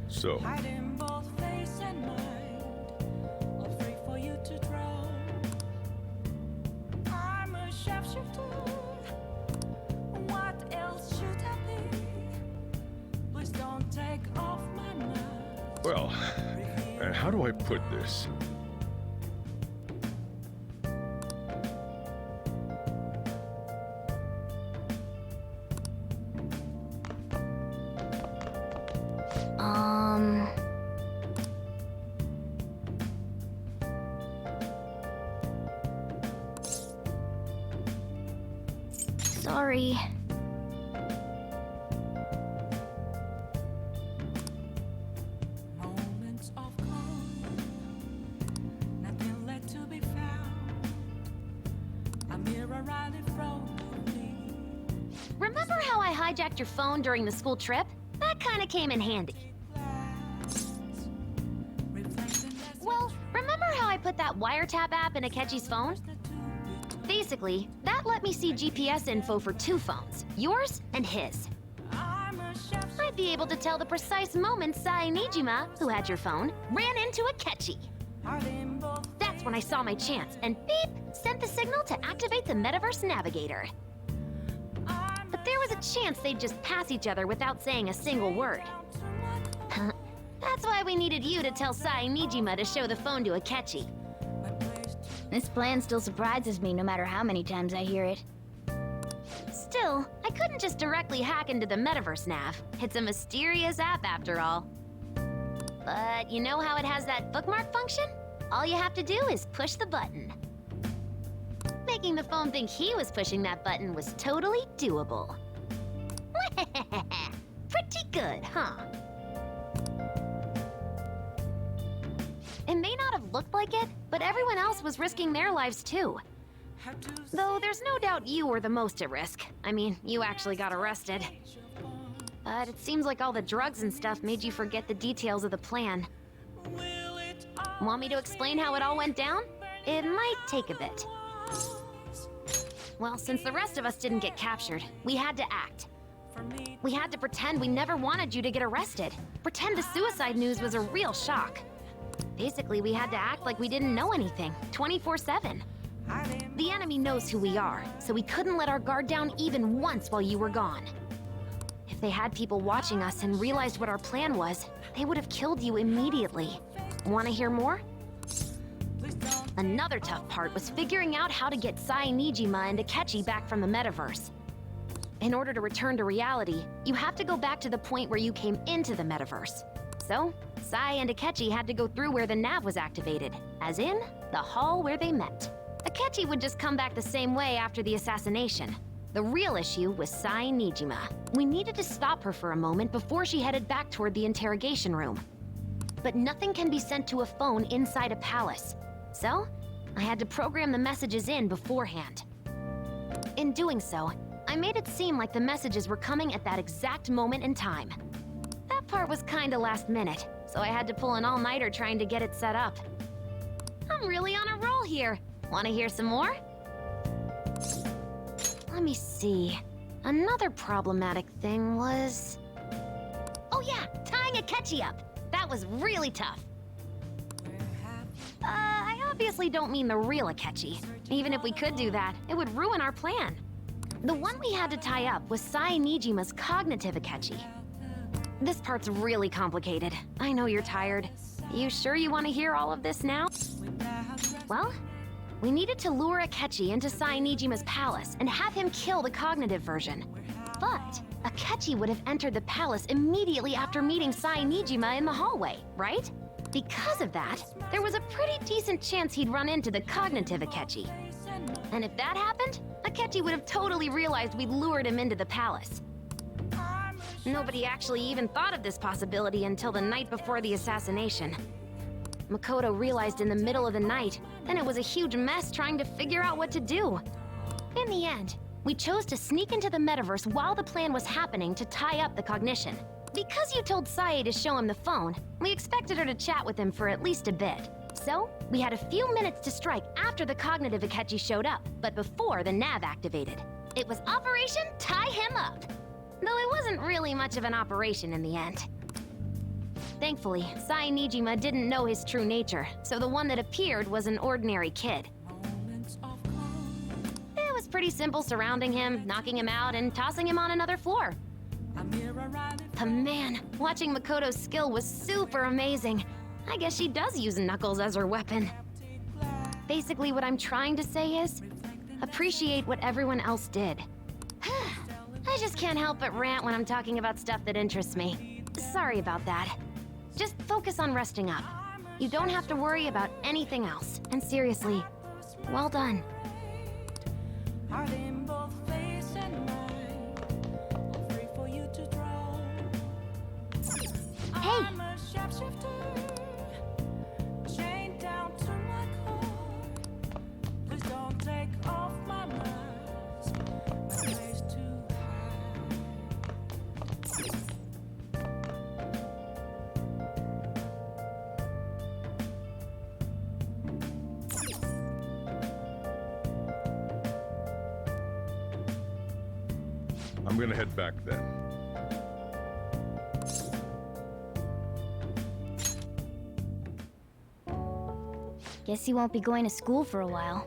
So, well, how do I put this? Sorry. Moments of calm, nothing left to be found. A mirror right in front of me. Remember how I hijacked your phone during the school trip? That kind of came in handy. Well, remember how I put that wiretap app in Akechi's phone? Basically, that let me see GPS info for two phones, yours and his. I'd be able to tell the precise moment Sai Nijima, who had your phone, ran into Akechi. That's when I saw my chance, and beep, sent the signal to activate the Metaverse Navigator. But there was a chance they'd just pass each other without saying a single word. That's why we needed you to tell Sai Nijima to show the phone to Akechi. This plan still surprises me no matter how many times I hear it. Still, I couldn't just directly hack into the Metaverse Nav. It's a mysterious app after all. But you know how it has that bookmark function? All you have to do is push the button. Making the phone think he was pushing that button was totally doable. Pretty good, huh? It may not have looked like it, but everyone else was risking their lives too. Though there's no doubt you were the most at risk. I mean, you actually got arrested. But it seems like all the drugs and stuff made you forget the details of the plan. Want me to explain how it all went down? It might take a bit. Well, since the rest of us didn't get captured, we had to act. We had to pretend we never wanted you to get arrested. Pretend the suicide news was a real shock. Basically, we had to act like we didn't know anything, 24/7. The enemy knows who we are, so we couldn't let our guard down even once while you were gone. If they had people watching us and realized what our plan was, they would have killed you immediately. Want to hear more? Another tough part was figuring out how to get Sai Nijima and Akechi back from the metaverse. In order to return to reality, you have to go back to the point where you came into the metaverse. So, Sai and Akechi had to go through where the nav was activated, as in, the hall where they met. Akechi would just come back the same way after the assassination. The real issue was Sai Nijima. We needed to stop her for a moment before she headed back toward the interrogation room. But nothing can be sent to a phone inside a palace. So, I had to program the messages in beforehand. In doing so, I made it seem like the messages were coming at that exact moment in time. That part was kinda last minute, so I had to pull an all-nighter trying to get it set up. I'm really on a roll here. Wanna hear some more? Let me see. Another problematic thing was... Oh yeah, tying Akechi up. That was really tough. I obviously don't mean the real Akechi. Even if we could do that, it would ruin our plan. The one we had to tie up was Sai Nijima's cognitive Akechi. This part's really complicated. I know you're tired. You sure you want to hear all of this now? Well, we needed to lure Akechi into Sai Nijima's palace and have him kill the cognitive version. But Akechi would have entered the palace immediately after meeting Sai Nijima in the hallway, right? Because of that, there was a pretty decent chance he'd run into the cognitive Akechi. And if that happened, Akechi would have totally realized we'd lured him into the palace. Nobody actually even thought of this possibility until the night before the assassination. Makoto realized in the middle of the night, then it was a huge mess trying to figure out what to do. In the end, we chose to sneak into the metaverse while the plan was happening to tie up the cognition. Because you told Sae to show him the phone, we expected her to chat with him for at least a bit. So, we had a few minutes to strike after the cognitive Akechi showed up, but before the nav activated. It was Operation Tie Him Up. Though it wasn't really much of an operation in the end. Thankfully, Sai Nijima didn't know his true nature, so the one that appeared was an ordinary kid. It was pretty simple surrounding him, knocking him out, and tossing him on another floor. But man, watching Makoto's skill was super amazing. I guess she does use Knuckles as her weapon. Basically, what I'm trying to say is, appreciate what everyone else did. I just can't help but rant when I'm talking about stuff that interests me. Sorry about that. Just focus on resting up. You don't have to worry about anything else. And seriously, well done. Hey! I'm gonna head back then. Guess you won't be going to school for a while.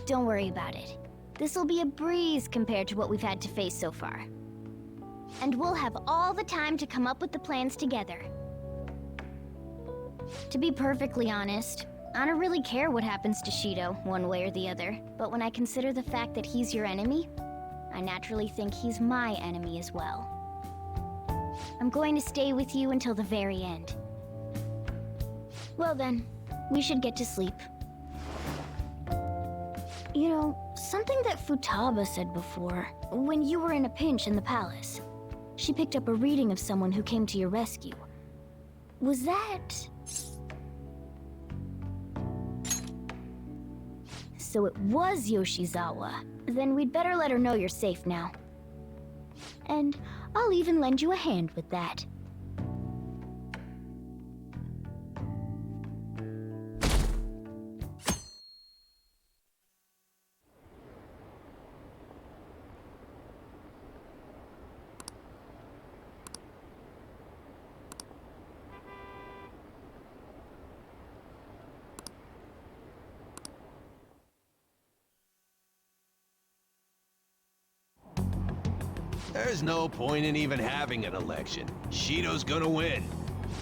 Don't worry about it. This'll be a breeze compared to what we've had to face so far. And we'll have all the time to come up with the plans together. To be perfectly honest, I don't really care what happens to Shido, one way or the other. But when I consider the fact that he's your enemy, I naturally think he's my enemy as well. I'm going to stay with you until the very end. Well then, we should get to sleep. You know, something that Futaba said before, when you were in a pinch in the palace. She picked up a reading of someone who came to your rescue. Was that... So it was Yoshizawa. Then we'd better let her know you're safe now. And I'll even lend you a hand with that. There's no point in even having an election. Shido's gonna win.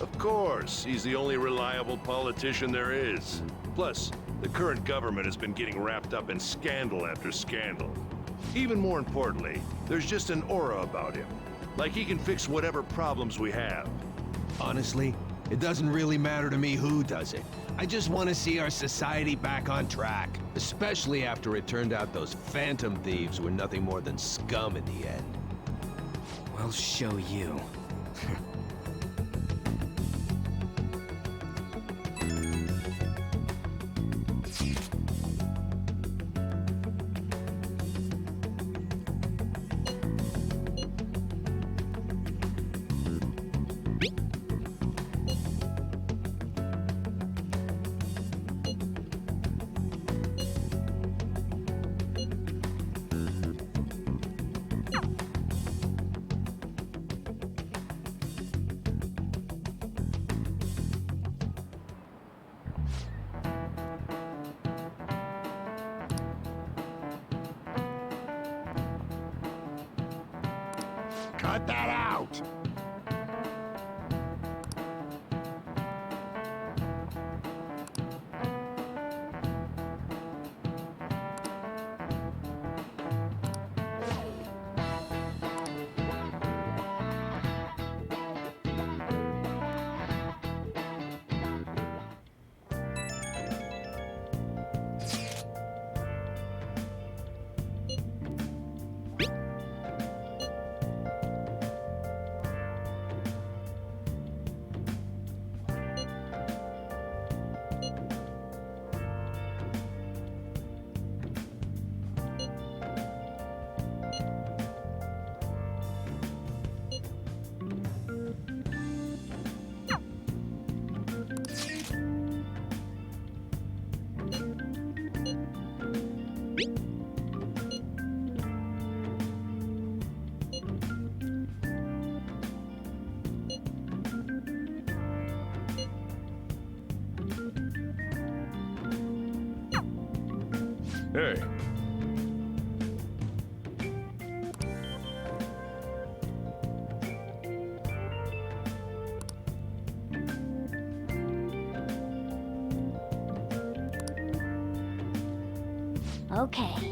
Of course, he's the only reliable politician there is. Plus, the current government has been getting wrapped up in scandal after scandal. Even more importantly, there's just an aura about him. Like he can fix whatever problems we have. Honestly, it doesn't really matter to me who does it. I just want to see our society back on track. Especially after it turned out those phantom thieves were nothing more than scum in the end. We'll show you. Cut that out! Hey. Okay.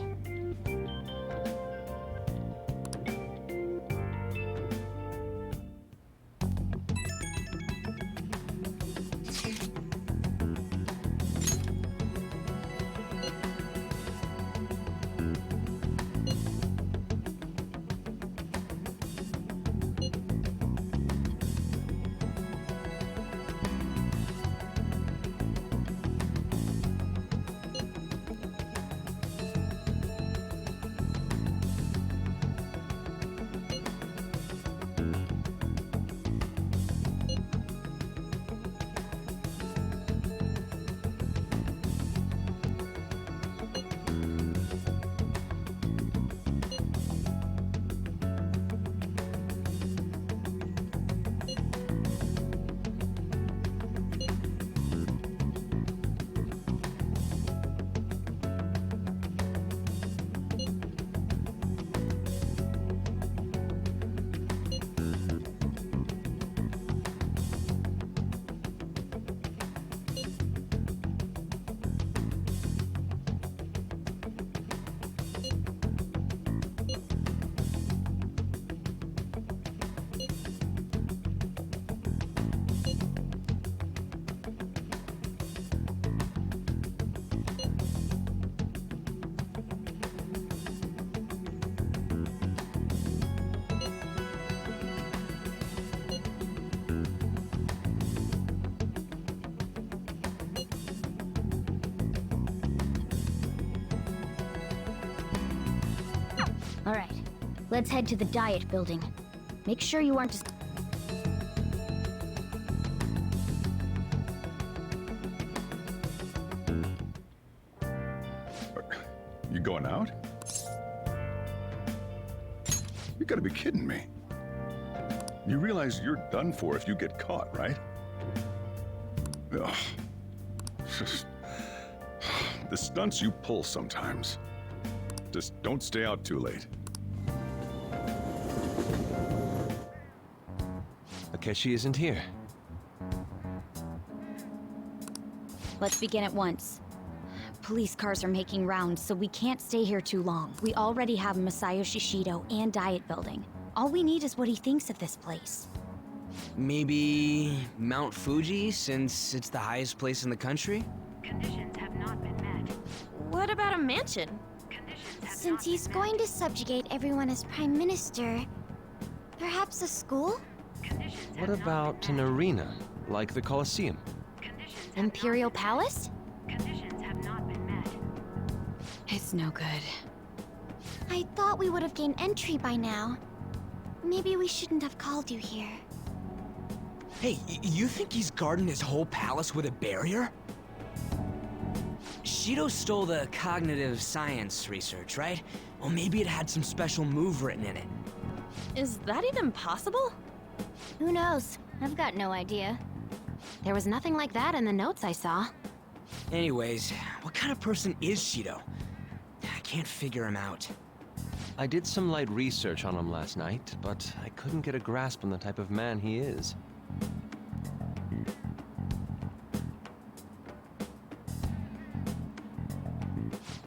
All right. Let's head to the diet building. Make sure you aren't just... You going out? You gotta be kidding me. You realize you're done for if you get caught, right? Ugh. The stunts you pull sometimes. Just don't stay out too late. Akechi isn't here. Let's begin at once. Police cars are making rounds, so we can't stay here too long. We already have Masayoshi Shido and Diet Building. All we need is what he thinks of this place. Maybe Mount Fuji, since it's the highest place in the country? Conditions have not been met. What about a mansion? Since he's going to subjugate everyone as Prime Minister, perhaps a school? What about an arena, like the Colosseum? Imperial Palace? Conditions have not been met. It's no good. I thought we would have gained entry by now. Maybe we shouldn't have called you here. Hey, you think he's guarding his whole palace with a barrier? Shido stole the cognitive science research, right? Well, maybe it had some special move written in it. Is that even possible? Who knows? I've got no idea. There was nothing like that in the notes I saw. Anyways, what kind of person is Shido? I can't figure him out. I did some light research on him last night, but I couldn't get a grasp on the type of man he is.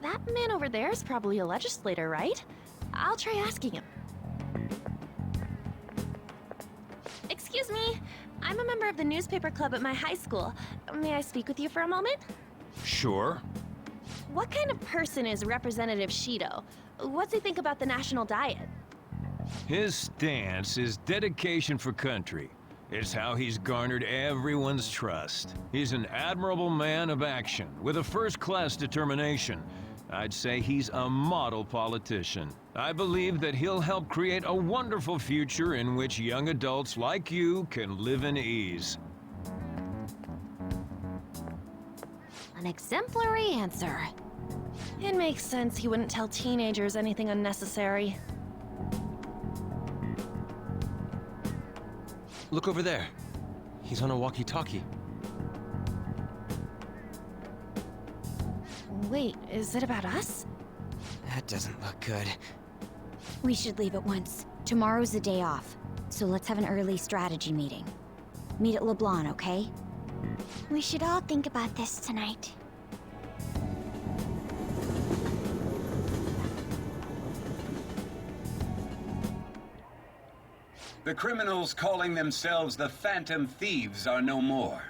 That man over there is probably a legislator, right? I'll try asking him. Excuse me. I'm a member of the newspaper club at my high school. May I speak with you for a moment? Sure. What kind of person is Representative Shido? What's he think about the national diet? His stance is dedication for country. It's how he's garnered everyone's trust. He's an admirable man of action, with a first-class determination. I'd say he's a model politician. I believe that he'll help create a wonderful future in which young adults like you can live in ease. An exemplary answer. It makes sense he wouldn't tell teenagers anything unnecessary. Look over there. He's on a walkie-talkie. Wait, is it about us? That doesn't look good. We should leave at once. Tomorrow's the day off, so let's have an early strategy meeting. Meet at LeBlanc, okay? We should all think about this tonight. The criminals calling themselves the Phantom Thieves are no more.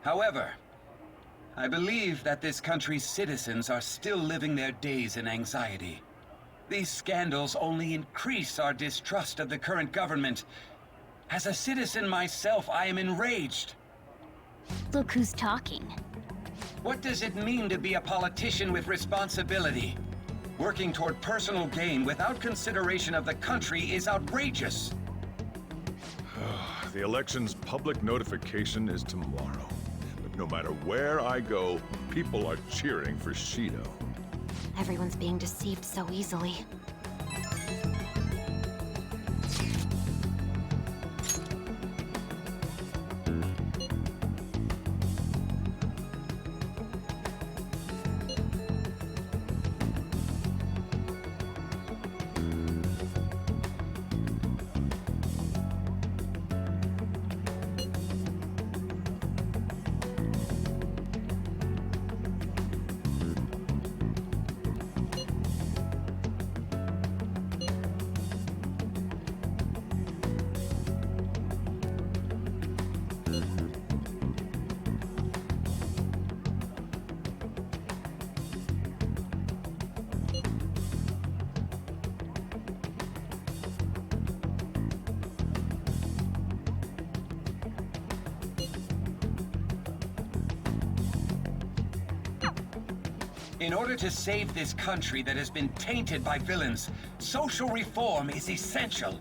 However, I believe that this country's citizens are still living their days in anxiety. These scandals only increase our distrust of the current government. As a citizen myself, I am enraged. Look who's talking. What does it mean to be a politician with responsibility? Working toward personal gain without consideration of the country is outrageous. The election's public notification is tomorrow. But no matter where I go, people are cheering for Shido. Everyone's being deceived so easily. In order to save this country that has been tainted by villains, social reform is essential.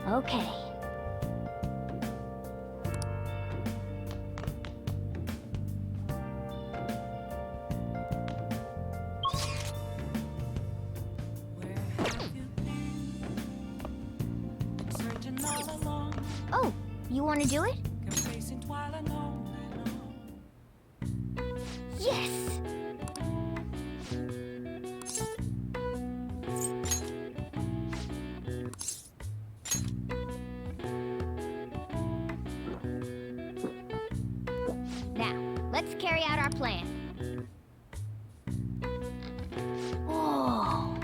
Okay. Where have you been? Searching all along, Oh, you want to do it? complacent while alone and on. Yes! Now, let's carry out our plan. Oh.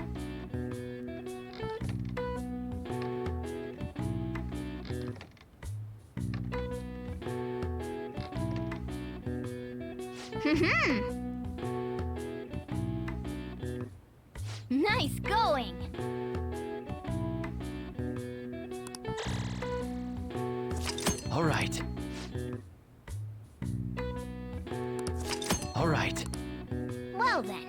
Nice going! All right. All right. Well then.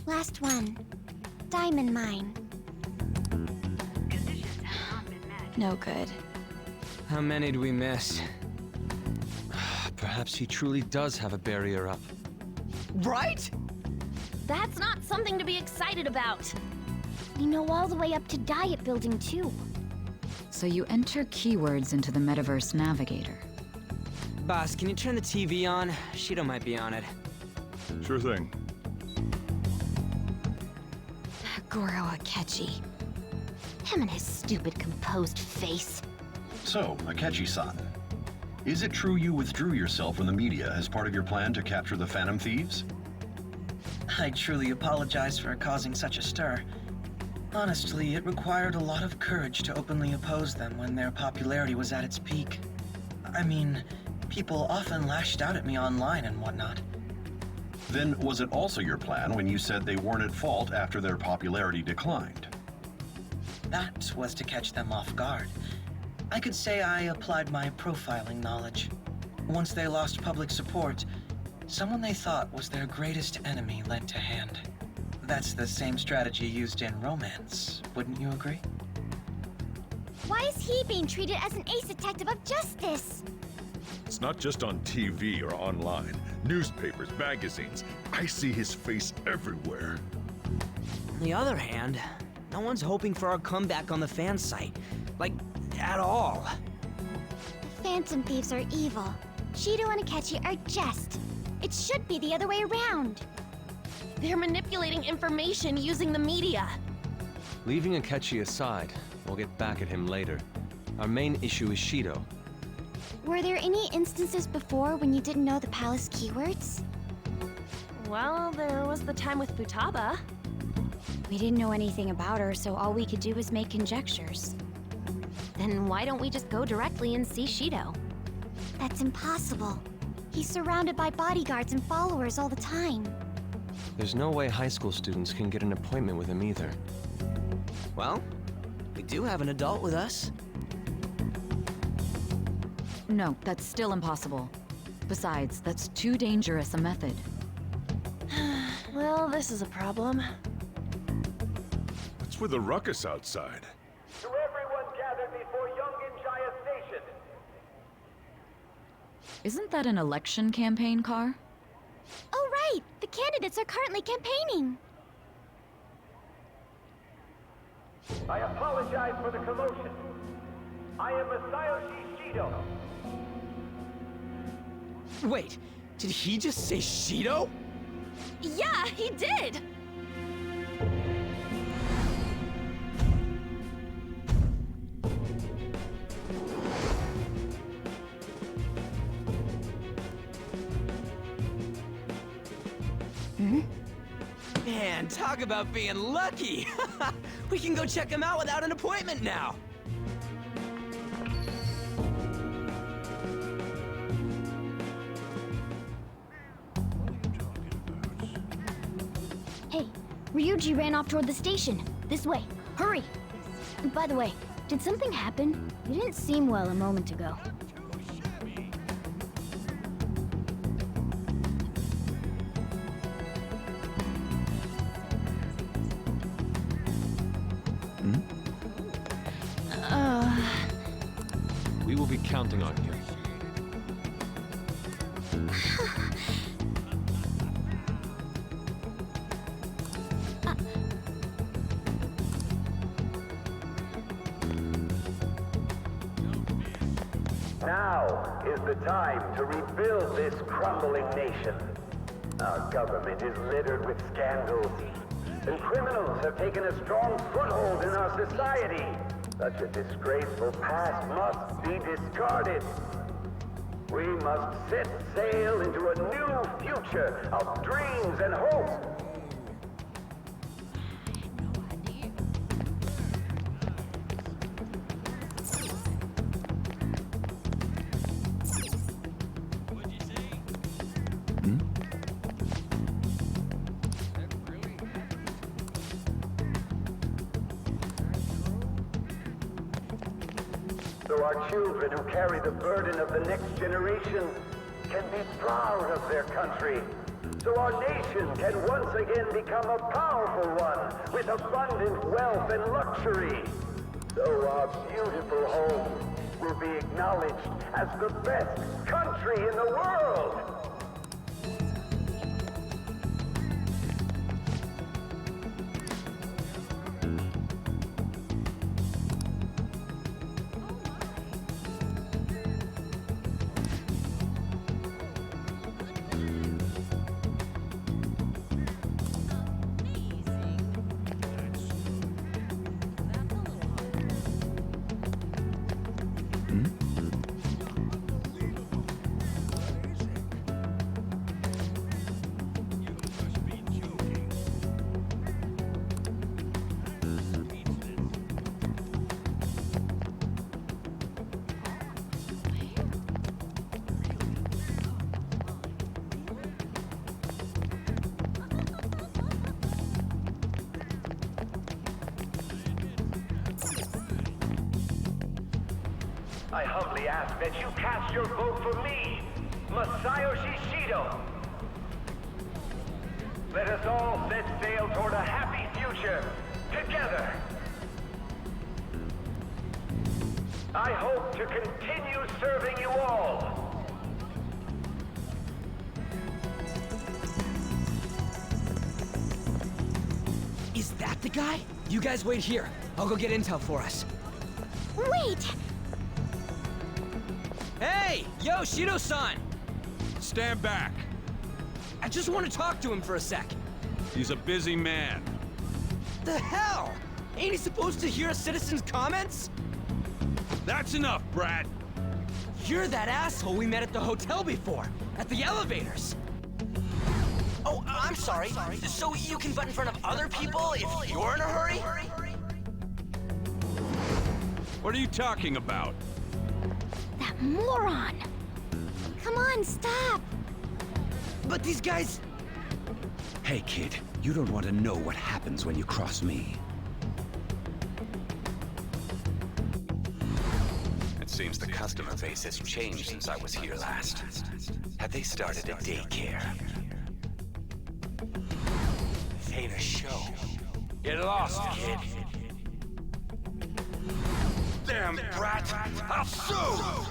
Last one. Diamond mine. No good. How many do we miss? Perhaps he truly does have a barrier up. Right? That's not something to be excited about. We know all the way up to diet building, too. So you enter keywords into the Metaverse Navigator. Boss, can you turn the TV on? Shido might be on it. Sure thing. Goro Akechi. Him and his stupid composed face. So, Akechi-san, is it true you withdrew yourself from the media as part of your plan to capture the Phantom Thieves? I truly apologize for causing such a stir. Honestly, it required a lot of courage to openly oppose them when their popularity was at its peak. I mean, people often lashed out at me online and whatnot. Then was it also your plan when you said they weren't at fault after their popularity declined? That was to catch them off guard. I could say I applied my profiling knowledge. Once they lost public support, someone they thought was their greatest enemy lent a hand. That's the same strategy used in romance, wouldn't you agree? Why is he being treated as an ace detective of justice? It's not just on TV or online. Newspapers, magazines. I see his face everywhere. On the other hand, no one's hoping for our comeback on the fan site. Like, at all. The Phantom Thieves are evil. Shido and Akechi are just. It should be the other way around. They're manipulating information using the media. Leaving Akechi aside, we'll get back at him later. Our main issue is Shido. Were there any instances before when you didn't know the palace keywords? Well, there was the time with Futaba. We didn't know anything about her, so all we could do was make conjectures. Then why don't we just go directly and see Shido? That's impossible. He's surrounded by bodyguards and followers all the time. There's no way high school students can get an appointment with him either. Well, we do have an adult with us. No, that's still impossible. Besides, that's too dangerous a method. Well, this is a problem. What's with the ruckus outside? To everyone gathered before Yongen-Jaya Station. Isn't that an election campaign car? Oh, right! The candidates are currently campaigning. I apologize for the commotion. I am Masayoshi Shido. Wait, did he just say Shido? Yeah, he did! Man, talk about being lucky! We can go check him out without an appointment now! Hey, Ryuji ran off toward the station. This way. Hurry! By the way, did something happen? You didn't seem well a moment ago. We will be counting on you. Now is the time to rebuild this crumbling nation. Our government is littered with scandals, and criminals have taken a strong foothold in our society. Such a disgraceful past must be discarded. We must set sail into a new future of dreams and hopes. So our children who carry the burden of the next generation can be proud of their country. so our nation can once again become a powerful one with abundant wealth and luxury. So our beautiful home will be acknowledged as the best country in the world. I humbly ask that you cast your vote for me, Masayoshi Shido. Let us all set sail toward a happy future, together. I hope to continue serving you all. Is that the guy? You guys wait here. I'll go get intel for us. Wait! Hey! Yo, Shido-san! Stand back. I just want to talk to him for a sec. He's a busy man. The hell? Ain't he supposed to hear a citizen's comments? That's enough, Brad. You're that asshole we met at the hotel before, at the elevators. Oh, I'm sorry. So you can butt in front of other people if you're in a hurry? What are you talking about? That moron! Come on, stop! But these guys... Hey, kid, you don't want to know what happens when you cross me. It seems the customer base has changed since I was here last. Have they started a daycare? This ain't a show. Get lost, kid. Damn brat! I'll sue!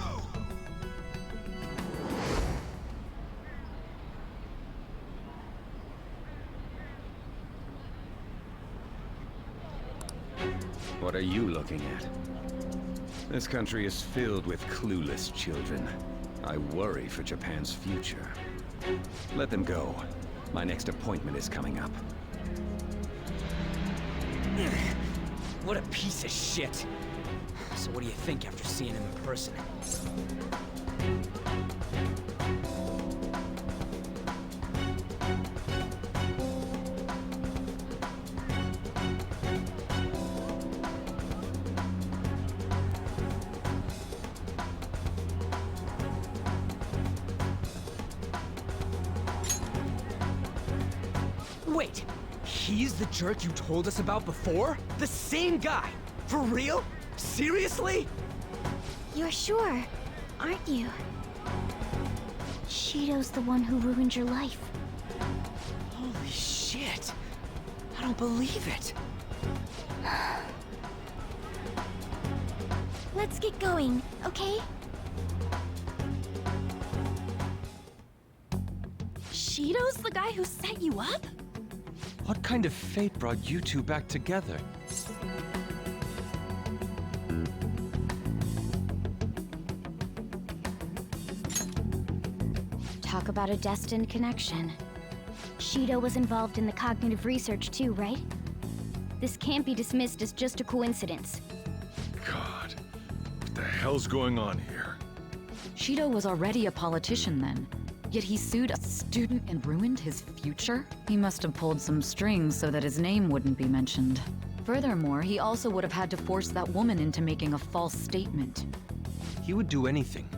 What are you looking at? This country is filled with clueless children. I worry for Japan's future. Let them go. My next appointment is coming up. What a piece of shit. So what do you think after seeing him in person? Wait, he's the jerk you told us about before? The same guy? For real? Seriously? You're sure, aren't you? Shido's the one who ruined your life. Holy shit. I don't believe it. Let's get going, okay? Shido's the guy who set you up? What kind of fate brought you two back together? Talk about a destined connection. Shido was involved in the cognitive research too, right? This can't be dismissed as just a coincidence. God, what the hell's going on here? Shido was already a politician then. Yet he sued a student and ruined his future? He must have pulled some strings so that his name wouldn't be mentioned. Furthermore, he also would have had to force that woman into making a false statement. He would do anything.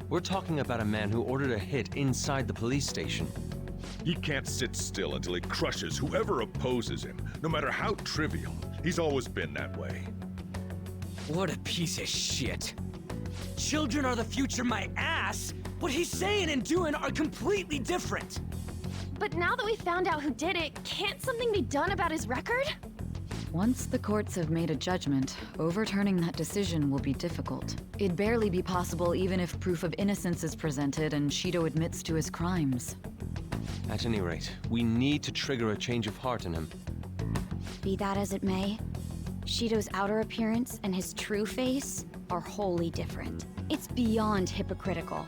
We're talking about a man who ordered a hit inside the police station. He can't sit still until he crushes whoever opposes him, no matter how trivial. He's always been that way. What a piece of shit. Children are the future, my ass! What he's saying and doing are completely different. But now that we found out who did it, can't something be done about his record? Once the courts have made a judgment, overturning that decision will be difficult. It'd barely be possible even if proof of innocence is presented and Shido admits to his crimes. At any rate, we need to trigger a change of heart in him. Be that as it may, Shido's outer appearance and his true face are wholly different. It's beyond hypocritical.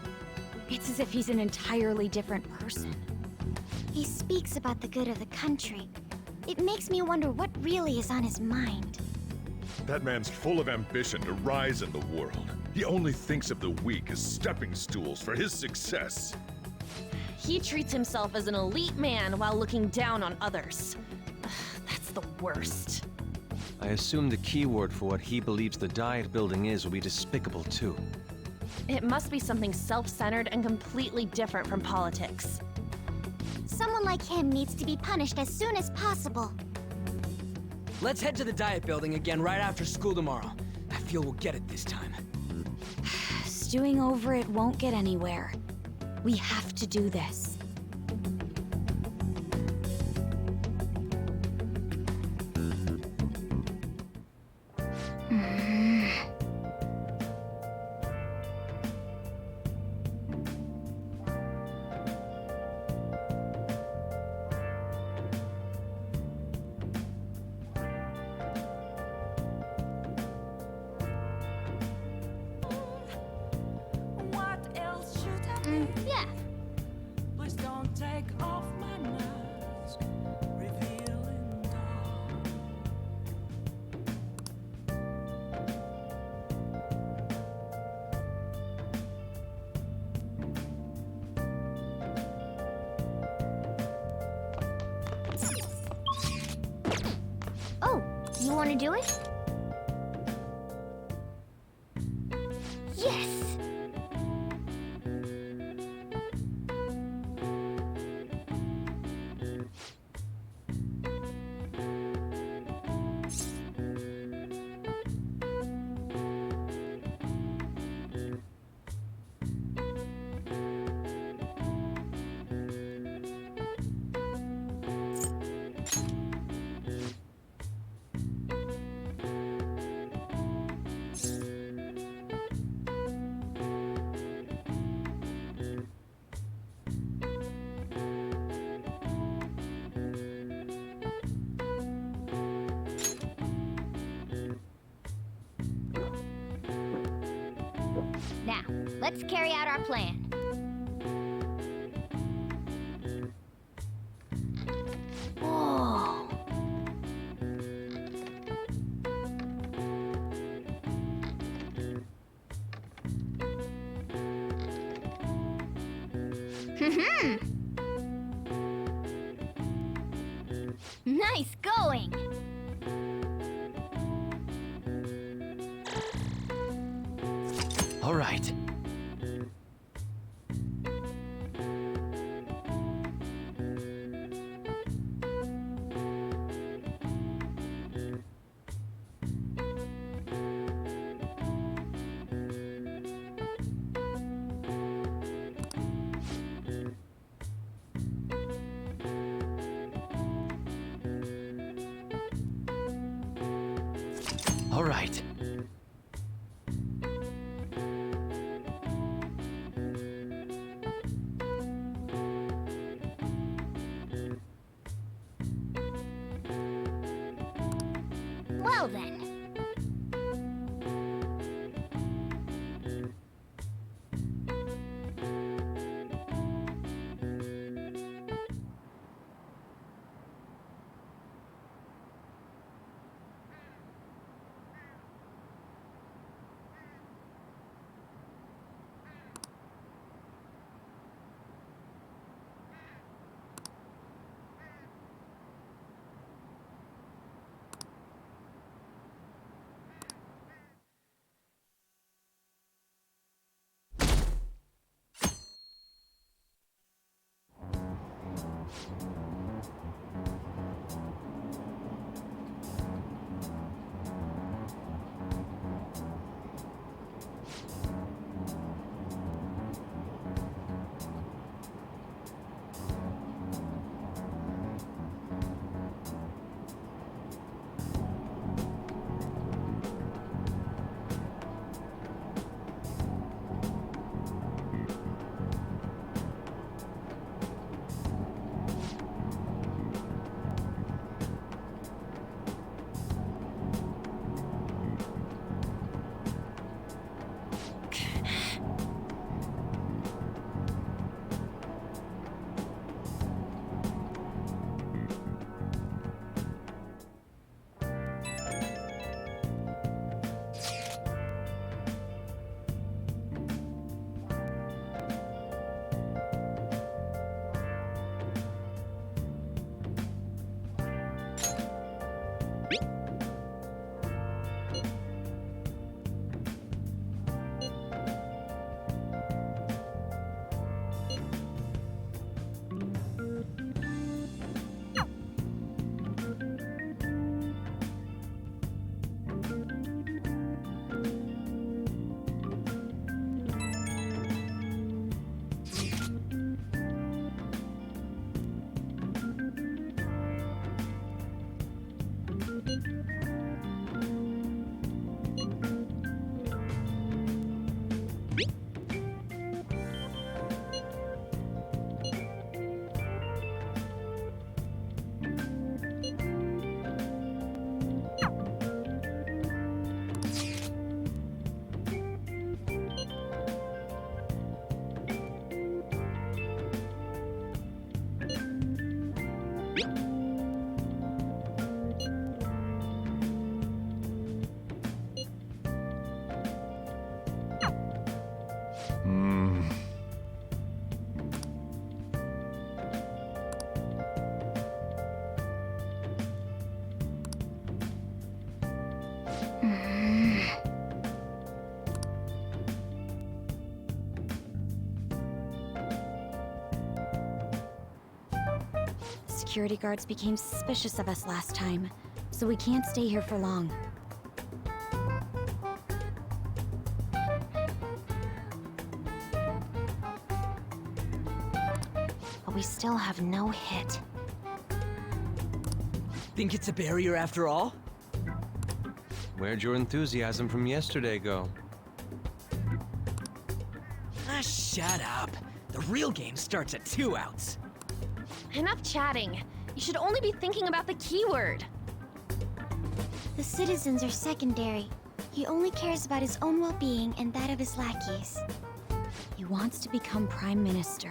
It's as if he's an entirely different person. He speaks about the good of the country. It makes me wonder what really is on his mind. That man's full of ambition to rise in the world. He only thinks of the weak as stepping stools for his success. He treats himself as an elite man while looking down on others. That's the worst. I assume the keyword for what he believes the diet building is will be despicable too. It must be something self-centered and completely different from politics. Someone like him needs to be punished as soon as possible. Let's head to the diet building again right after school tomorrow. I feel we'll get it this time. Stewing over it won't get anywhere. We have to do this. What else should I be? Yeah. Please don't take off my mask, revealing dark. Oh, you want to do it? Yes! Now, let's carry out our plan. Whoa. Nice going. All right. All right. Well then. Security guards became suspicious of us last time, so we can't stay here for long. But we still have no hit. Think it's a barrier after all? Where'd your enthusiasm from yesterday go? Ah, shut up. The real game starts at 2 outs. Enough chatting. You should only be thinking about the keyword. The citizens are secondary. He only cares about his own well-being and that of his lackeys. He wants to become Prime Minister,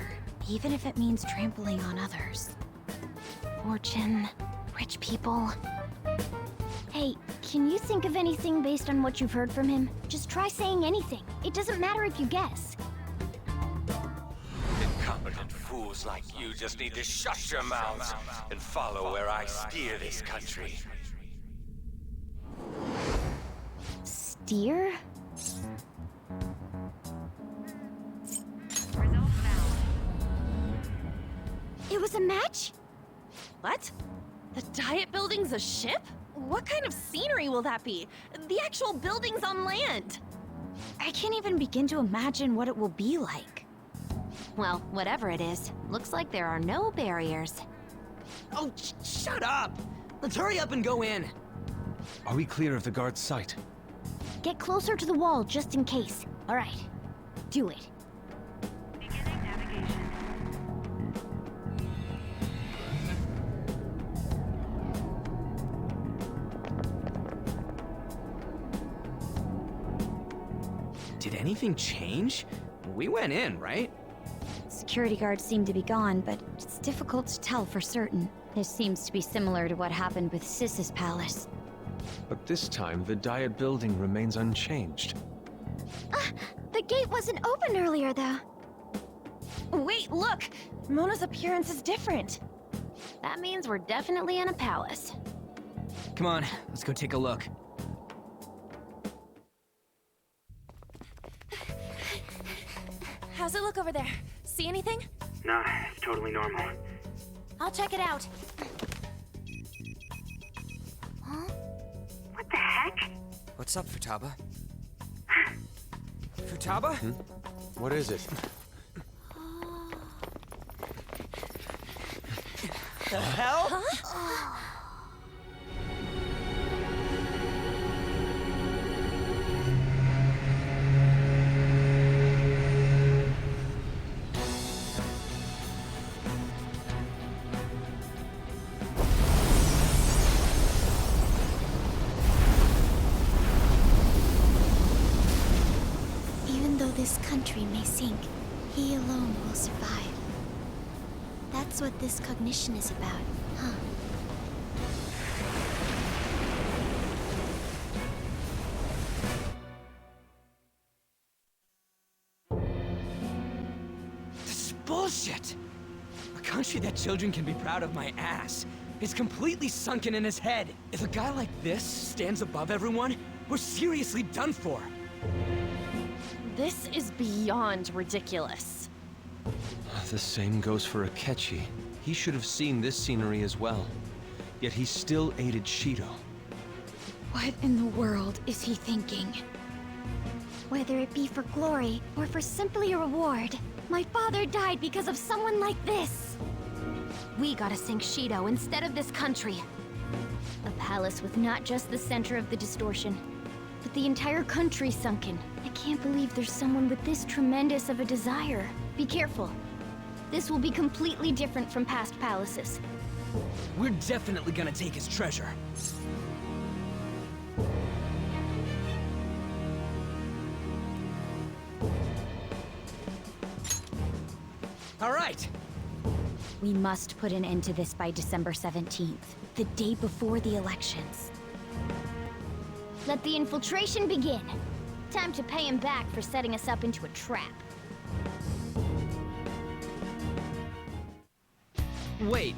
even if it means trampling on others. Fortune, rich people. Hey, can you think of anything based on what you've heard from him? Just try saying anything. It doesn't matter if you guess. Incompetent fools like you just need to shut your mouths and follow where I steer this country. Steer? It was a match? What? The Diet Building's a ship? What kind of scenery will that be? The actual building's on land. I can't even begin to imagine what it will be like. Well, whatever it is, looks like there are no barriers. Oh, shut up! Let's hurry up and go in. Are we clear of the guard's sight? Get closer to the wall just in case. All right, do it. Did anything change? We went in, right? Security guards seem to be gone, but it's difficult to tell for certain. This seems to be similar to what happened with Sis's palace. But this time, the Diet Building remains unchanged. The gate wasn't open earlier, though. Wait, look! Mona's appearance is different. That means we're definitely in a palace. Come on, let's go take a look. How's it look over there? See anything? Nah, it's totally normal. I'll check it out. Huh? What the heck? What's up, Futaba? Futaba? What is it? The hell? Huh? Even though this country may sink, he alone will survive. That's what this cognition is about, huh? This is bullshit! A country that children can be proud of my ass is completely sunken in his head. If a guy like this stands above everyone, we're seriously done for. This is beyond ridiculous. The same goes for Akechi. He should have seen this scenery as well. Yet he still aided Shido. What in the world is he thinking? Whether it be for glory or for simply a reward, my father died because of someone like this. We gotta sink Shido instead of this country. A palace with not just the center of the distortion, but the entire country sunken. I can't believe there's someone with this tremendous of a desire. Be careful. This will be completely different from past palaces. We're definitely gonna take his treasure. All right. We must put an end to this by December 17th, the day before the elections. Let the infiltration begin. Time to pay him back for setting us up into a trap. Wait.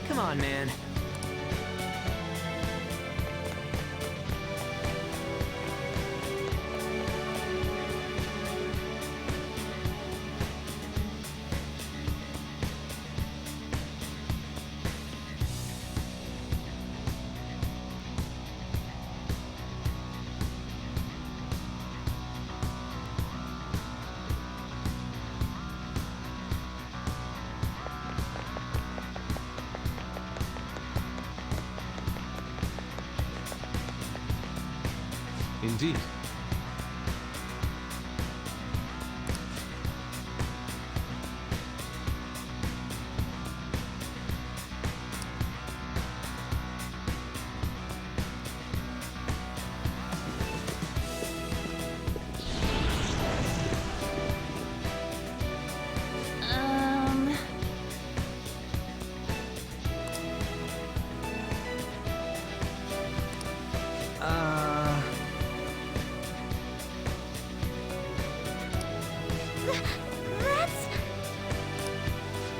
Come on, man. Indeed.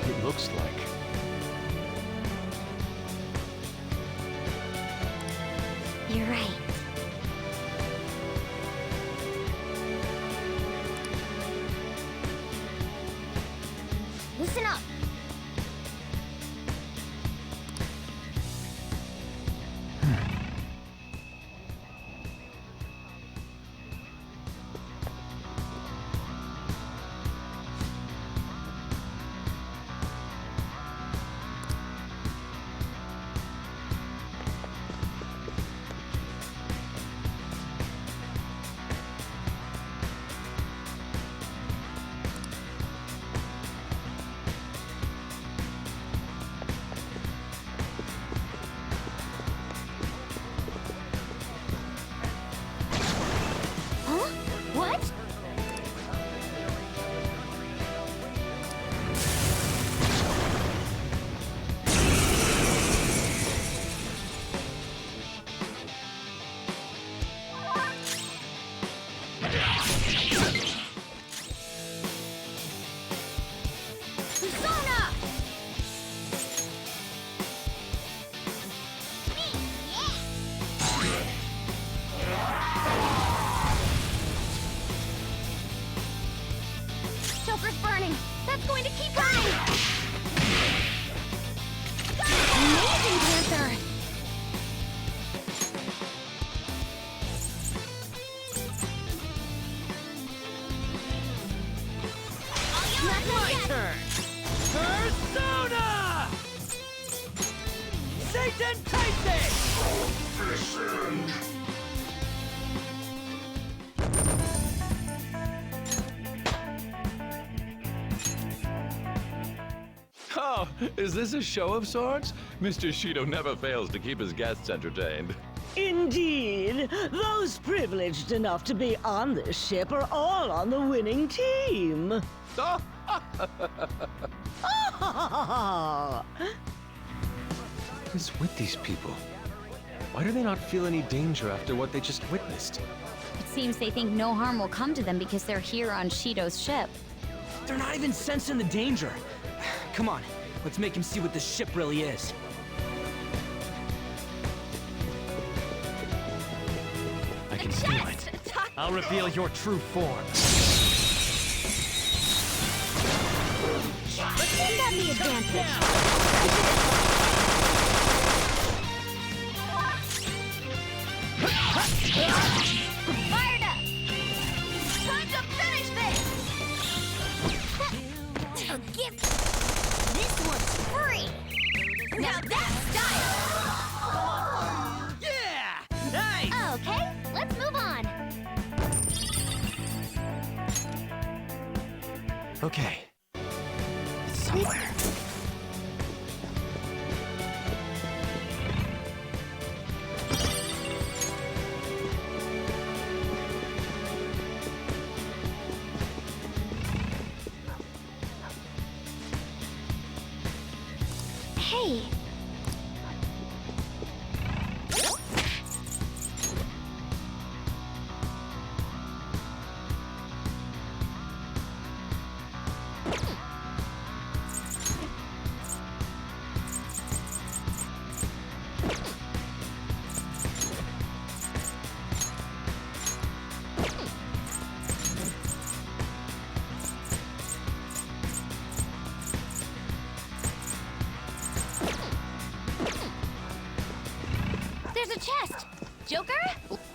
It looks like. You're right. Listen up. What? Joker's burning. That's going to keep burning. Amazing, Panther. My turn! Persona! Satan Tyson! Oh, is this a show of sorts? Mr. Shido never fails to keep his guests entertained. Indeed. Those privileged enough to be on this ship are all on the winning team. What is with these people? Why do they not feel any danger after what they just witnessed? It seems they think no harm will come to them because they're here on Shido's ship. They're not even sensing the danger. Come on, let's make him see what this ship really is. I can feel it. I'll reveal your true form. Let's give them the advantage. Fired up! Time to finish this! A gift! This one's free! Now that's style! Yeah! Nice! Okay, let's move on. Okay. It's somewhere. Hey. There's a chest! Joker?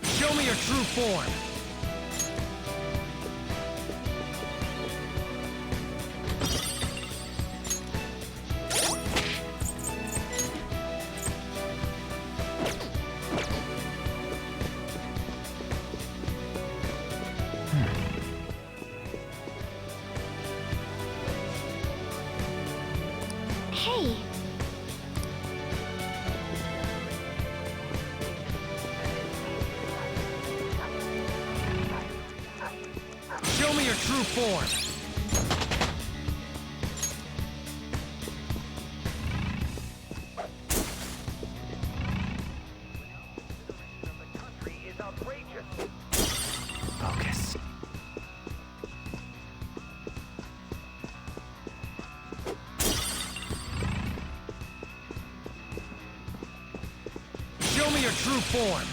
Show me your true form! Hey. Show me your true form! Focus. Show me your true form!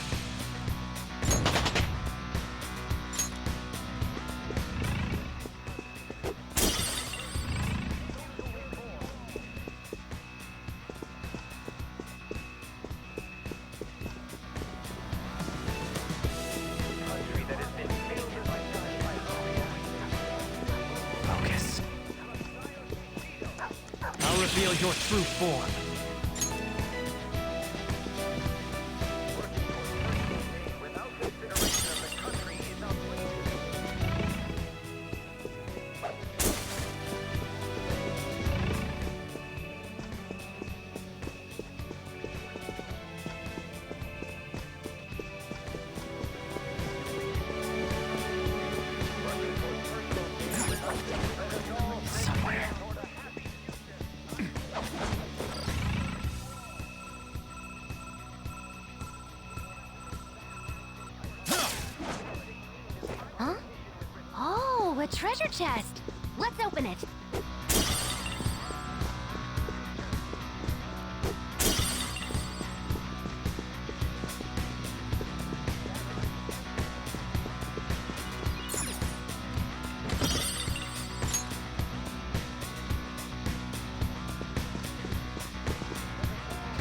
Focus. I'll reveal your true form. Somewhere. Huh? Oh, a treasure chest! Let's open it.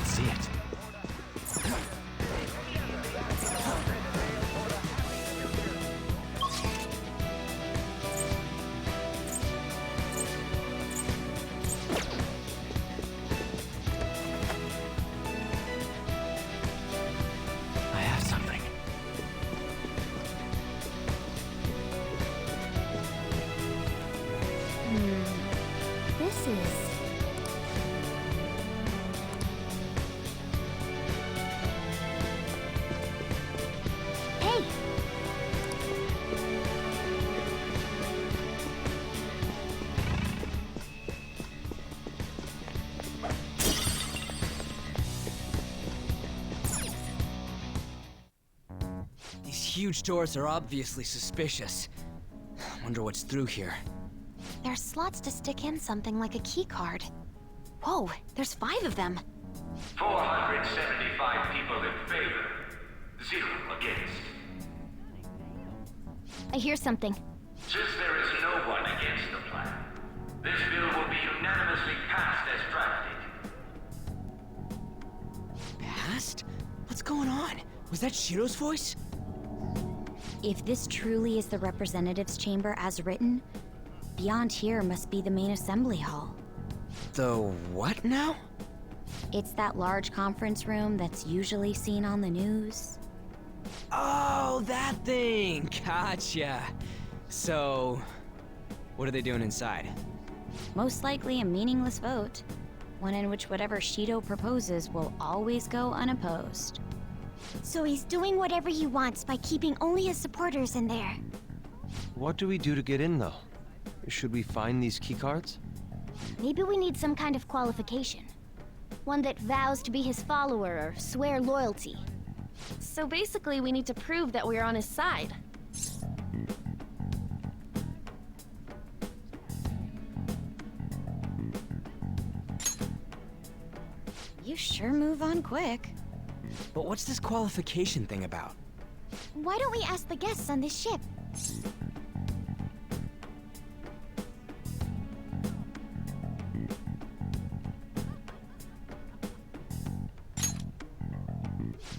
See it. I have something. This is... Hey! These huge doors are obviously suspicious. Wonder what's through here. There's slots to stick in something like a key card. Whoa, there's 5 of them. 475 people in favor, 0 against. I hear something. Since there is no one against the plan, this bill will be unanimously passed as drafted. Passed? What's going on? Was that Shiro's voice? If this truly is the representatives' chamber as written, beyond here must be the main assembly hall. The what now? It's that large conference room that's usually seen on the news. Oh, that thing! Gotcha. So, what are they doing inside? Most likely a meaningless vote. One in which whatever Shido proposes will always go unopposed. So he's doing whatever he wants by keeping only his supporters in there. What do we do to get in, though? Should we find these keycards? Maybe we need some kind of qualification. One that vows to be his follower or swear loyalty. So basically, we need to prove that we're on his side. You sure move on quick. But what's this qualification thing about? Why don't we ask the guests on this ship?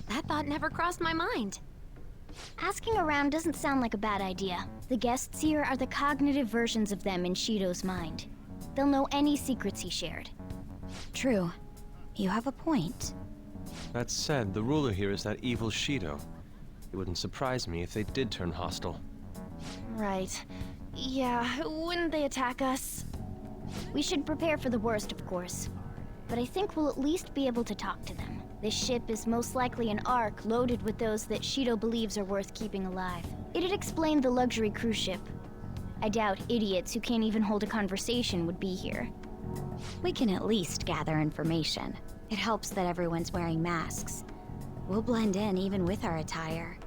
That thought never crossed my mind. Asking around doesn't sound like a bad idea. The guests here are the cognitive versions of them in Shido's mind. They'll know any secrets he shared. True. You have a point. That said, the ruler here is that evil Shido. It wouldn't surprise me if they did turn hostile. Right. Yeah, wouldn't they attack us? We should prepare for the worst, of course. But I think we'll at least be able to talk to them. This ship is most likely an ark loaded with those that Shido believes are worth keeping alive. It'd explain the luxury cruise ship. I doubt idiots who can't even hold a conversation would be here. We can at least gather information. It helps that everyone's wearing masks. We'll blend in even with our attire.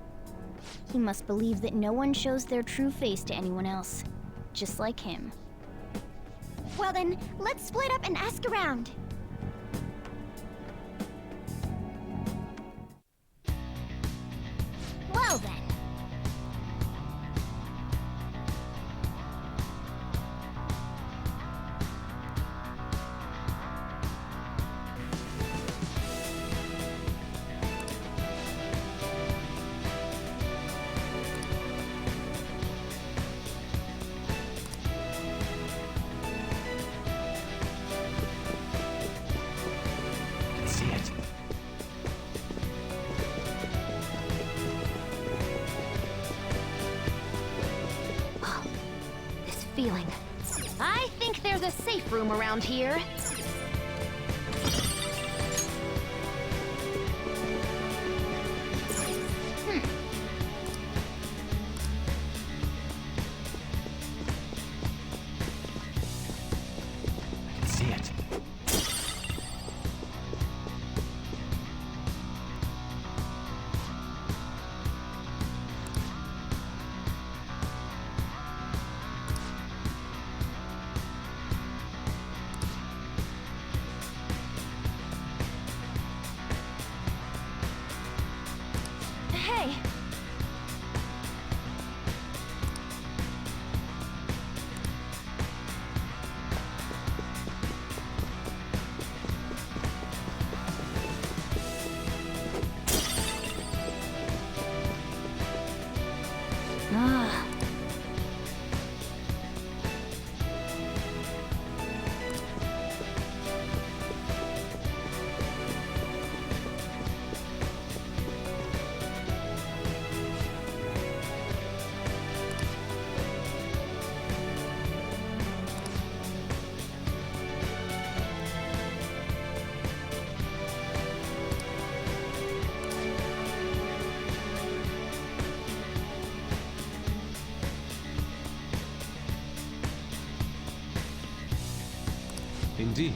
He must believe that no one shows their true face to anyone else. Just like him. Well then, let's split up and ask around. Well then. Feeling. I think there's a safe room around here. I can see it. Hey! Ah. Indeed.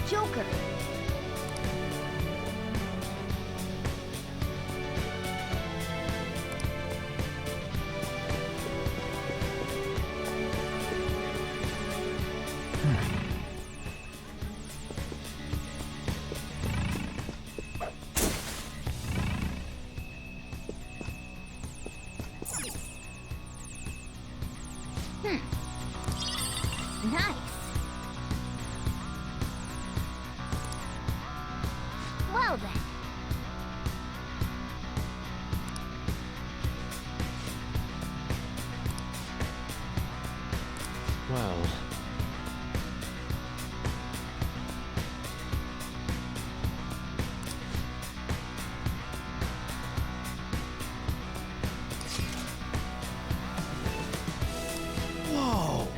Joker. Nice. Well then. Well... Whoa!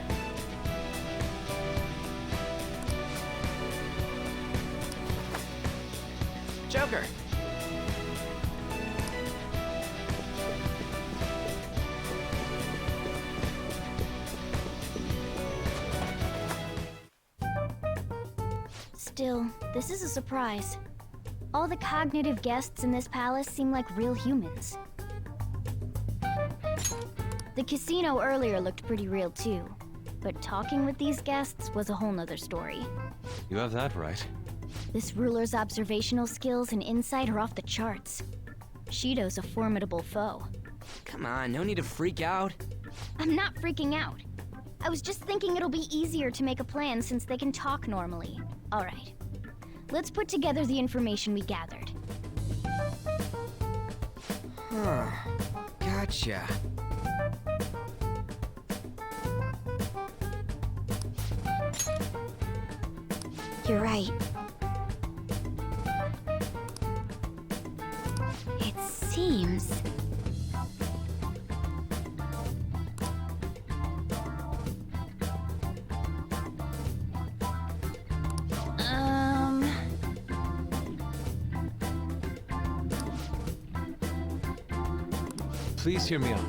Joker! Still, this is a surprise. All the cognitive guests in this palace seem like real humans. The casino earlier looked pretty real too, but talking with these guests was a whole nother story. You have that right. This ruler's observational skills and insight are off the charts. Shido's a formidable foe. Come on, no need to freak out. I'm not freaking out. I was just thinking it'll be easier to make a plan since they can talk normally. All right. Let's put together the information we gathered. Huh. Gotcha. You're right. It seems... Please hear me out.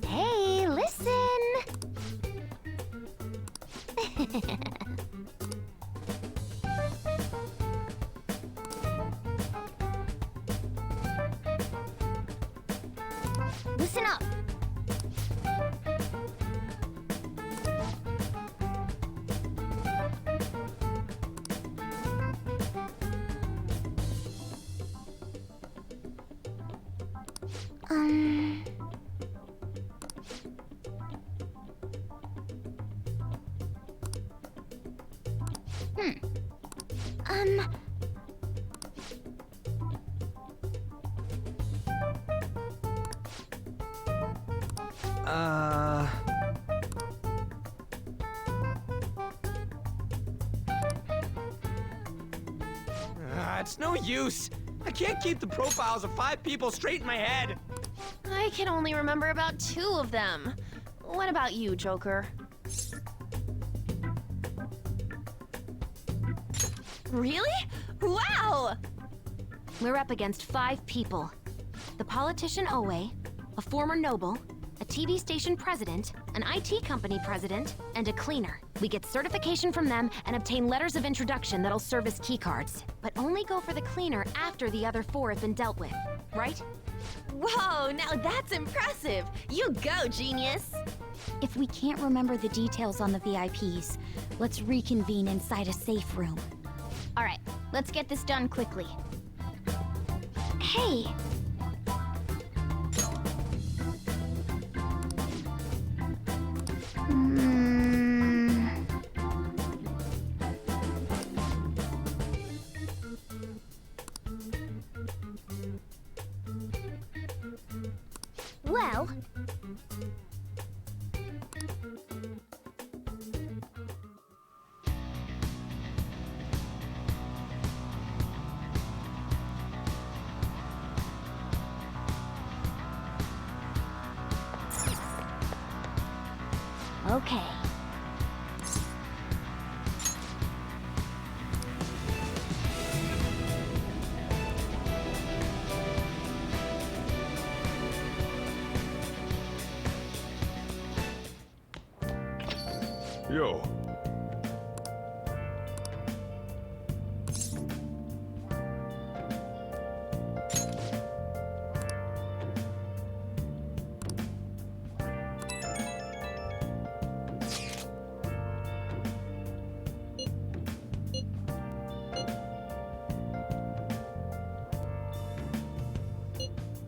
Hey, listen! Listen up! It's no use. I can't keep the profiles of 5 people straight in my head. I can only remember about 2 of them. What about you, Joker? Really? Wow! We're up against 5 people. The politician Owe, a former noble, a TV station president, an IT company president, and a cleaner. We get certification from them and obtain letters of introduction that'll serve as keycards. But only go for the cleaner after the other 4 have been dealt with, right? Whoa, now that's impressive! You go, genius! If we can't remember the details on the VIPs, let's reconvene inside a safe room. All right, let's get this done quickly. Hey! Well... Okay. Yo.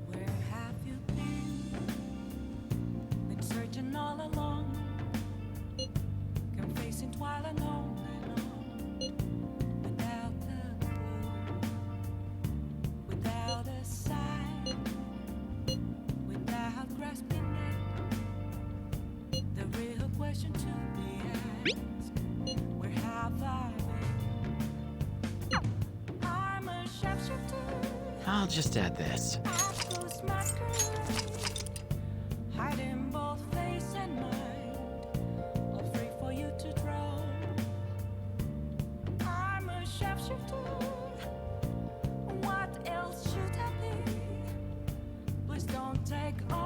Where have you been searching all along, confessing while alone and on, without a clue, without a sign, without grasping it. The real question to be asked: where have I been? I'm a sharpshooter. I'll just add this. Hiding both face and mind, all free for you to draw. I'm a sharpshooter. What else should I be? Please don't take all.